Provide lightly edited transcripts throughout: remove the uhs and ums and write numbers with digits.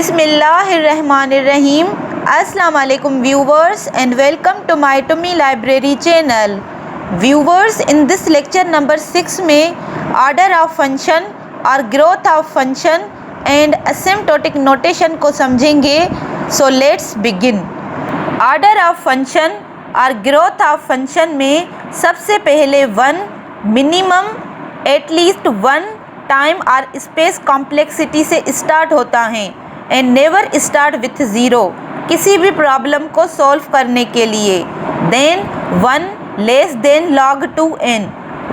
Bismillahirrahmanirrahim. Assalamu alaikum viewers and welcome to my Tommy Library channel. Viewers, in this lecture number 6 में order of function और growth of function and asymptotic notation को समझेंगे. So let's begin. Order of function और growth of function में सबसे पहले 1 minimum at least 1 time और space complexity से स्टार्ट होता है and never start with zero किसी भी प्रॉब्लम को सॉल्व करने के लिए. Then 1 less than log 2n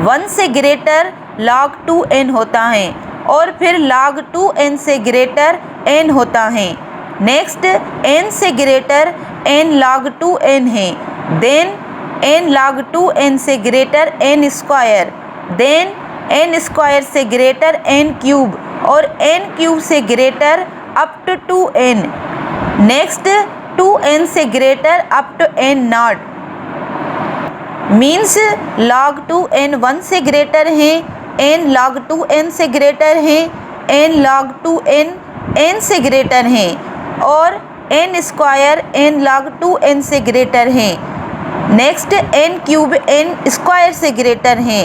1 से ग्रेटर log 2n होता है और फिर log 2n से ग्रेटर n होता है. नेक्स्ट n से ग्रेटर n log 2n है. देन n log 2n से greater n square. Then n square से ग्रेटर n क्यूब और n क्यूब से greater up to 2n. Next 2n से greater up to n nought means log 2n 1 से greater है, n log 2n से greater है, n log 2n n से greater है और n square n log 2n से ग्रेटर है. Next n cube n square से ग्रेटर है.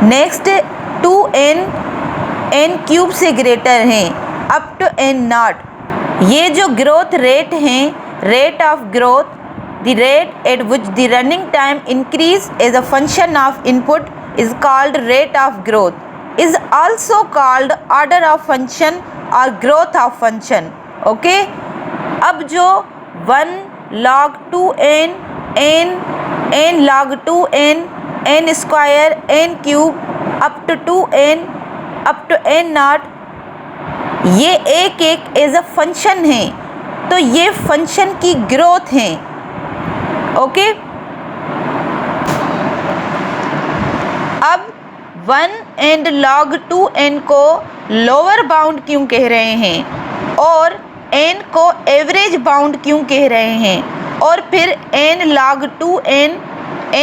नेक्स्ट 2n n क्यूब से ग्रेटर है अप टू n नॉट. ये जो ग्रोथ रेट हैं, rate of growth, the rate at which the running time increase as a function of input is called rate of growth, is also called order of function और growth of function. Okay, अब जो 1 log 2n n log 2n n square n cube up to 2n up to n nought, ये एक एक as a function है तो ये function की ग्रोथ है. ओके, अब 1 एंड log 2n को लोअर बाउंड क्यों कह रहे हैं और n को एवरेज बाउंड क्यों कह रहे हैं और फिर n log 2n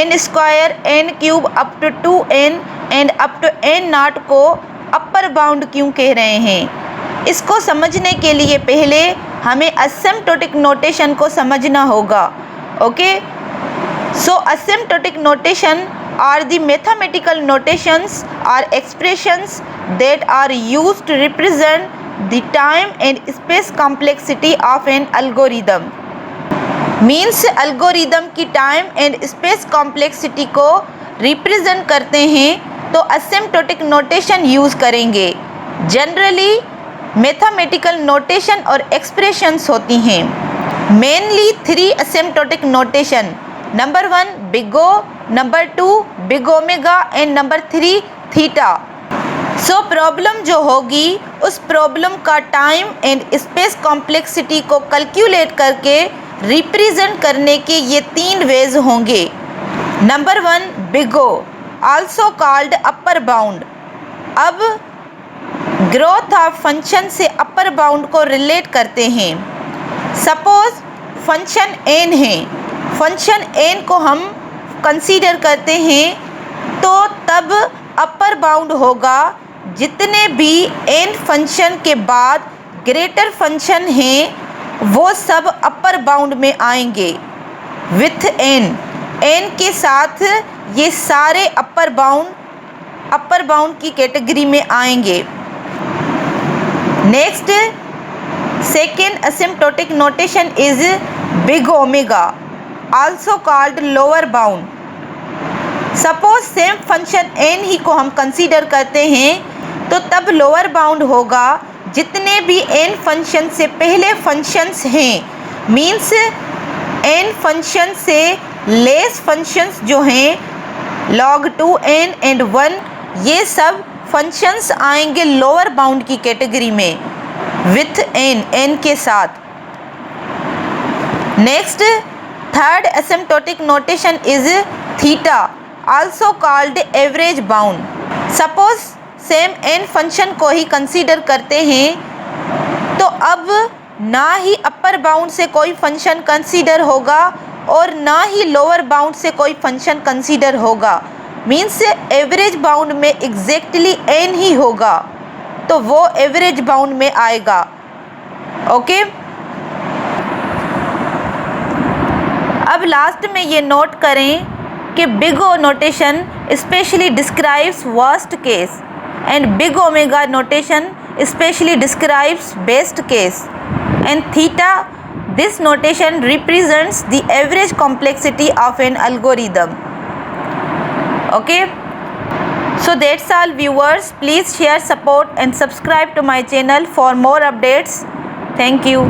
n square n cube up to 2n and up to n nought को अपर बाउंड क्यों कह रहे हैं. इसको समझने के लिए पहले हमें असिम्प्टोटिक नोटेशन को समझना होगा. Okay, so asymptotic notation are the mathematical notations और expressions that are used to represent the time and space complexity of an algorithm. Means algorithm की टाइम एंड स्पेस कॉम्प्लेक्सिटी को रिप्रेजेंट करते हैं तो asymptotic notation use करेंगे. Generally mathematical notation और expressions होती हैं. Mainly 3 asymptotic notation. Number 1 big O, number 2 big omega and number 3 theta. So problem जो होगी उस प्रॉब्लम का टाइम एंड स्पेस कॉम्प्लेक्सिटी को कैलकुलेट करके रिप्रेजेंट करने के ये 3 वेज होंगे. Number 1 big O also called upper bound. अब ग्रोथ ऑफ फंक्शन से अपर बाउंड को रिलेट करते हैं. सपोज फंक्शन n है, फंक्शन n को हम कंसीडर करते हैं तो तब अपर बाउंड होगा जितने भी n फंक्शन के बाद ग्रेटर फंक्शन हैं वो सब अपर बाउंड में आएंगे. विथ n के साथ ये सारे अपर बाउंड की कैटेगरी में आएंगे. Next second asymptotic notation is big omega also called lower bound. Suppose same function n ही को हम कंसीडर करते हैं तो तब लोअर बाउंड होगा जितने भी n फंक्शन से पहले फंक्शंस हैं. मीन्स n फंक्शन से लेस फंक्शंस जो हैं log 2n एंड 1 ये सब फंक्शंस आएंगे लोअर बाउंड की कैटेगरी में विथ n के साथ. Next third asymptotic notation is theta also called average bound. Suppose same n function को ही कंसीडर करते हैं तो अब ना ही अपर बाउंड से कोई फंक्शन कंसीडर होगा और ना ही लोअर बाउंड से कोई फंक्शन कंसीडर होगा. मीन्स एवरेज बाउंड में एग्जैक्टली n ही होगा तो वो एवरेज बाउंड में आएगा. ओके। अब लास्ट में ये नोट करें कि big O notation specially describes worst case and big omega notation specially describes best case and theta this notation represents the average complexity of an algorithm. Okay, so that's all viewers. Please share, support and subscribe to my channel for more updates. Thank you.